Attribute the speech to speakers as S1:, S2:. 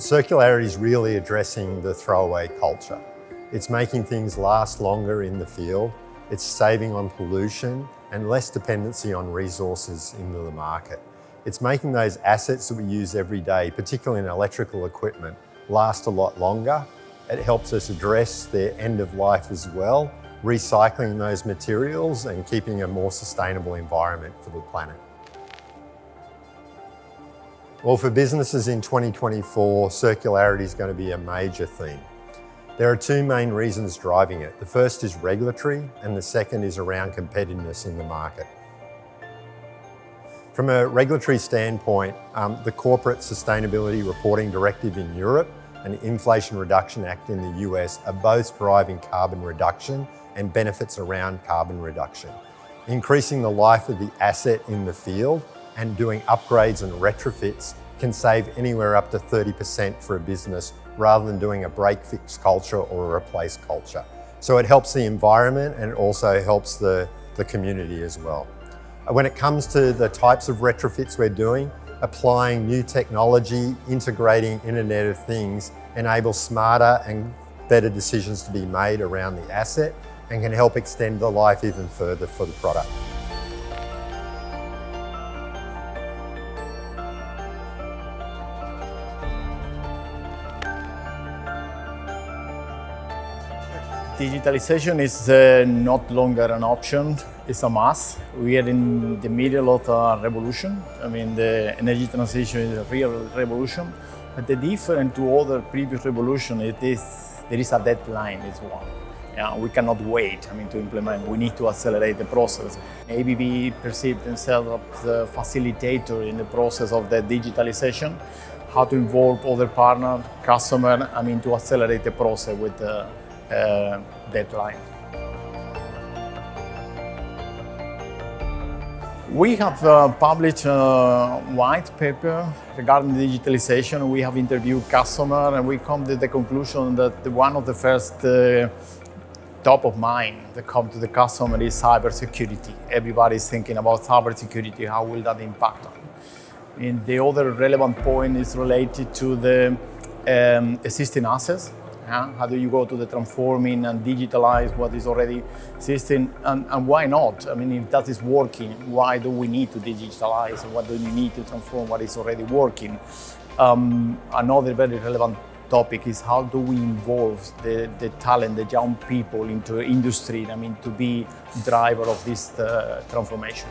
S1: Circularity is really addressing the throwaway culture. It's making things last longer in the field, it's saving on pollution and less dependency on resources into the market. It's making those assets that we use every day, particularly in electrical equipment, last a lot longer. It helps us address their end of life as well, recycling those materials and keeping a more sustainable environment for the planet. Well, for businesses in 2024, circularity is going to be a major theme. There are two main reasons driving it. The first is regulatory, and the second is around competitiveness in the market. From a regulatory standpoint, the Corporate Sustainability Reporting Directive in Europe and the Inflation Reduction Act in the US are both driving carbon reduction and benefits around carbon reduction. Increasing the life of the asset in the field and doing upgrades and retrofits can save anywhere up to 30% for a business rather than doing a break-fix culture or a replace culture. So it helps the environment and it also helps the community as well. When it comes to the types of retrofits we're doing, applying new technology, integrating Internet of Things enables smarter and better decisions to be made around the asset and can help extend the life even further for the product.
S2: Digitalisation is not longer an option, it's a must. We are in the middle of a revolution. I mean, the energy transition is a real revolution. But the difference to other previous revolutions there is a deadline as well. Yeah, we cannot wait to implement. We need to accelerate the process. ABB perceived themselves as the facilitator in the process of the digitalisation, how to involve other partners, customers, to accelerate the process with the deadline. We have published a white paper regarding digitalisation. We have interviewed customers and we come to the conclusion that one of the first top of mind that come to the customer is cybersecurity. Everybody is thinking about cybersecurity, how will that impact on? And the other relevant point is related to the existing assets. How do you go to the transforming and digitalize what is already existing? And why not? If that is working, why do we need to digitalize? What do we need to transform what is already working? Another very relevant topic is how do we involve the talent, the young people into industry, to be driver of this transformation.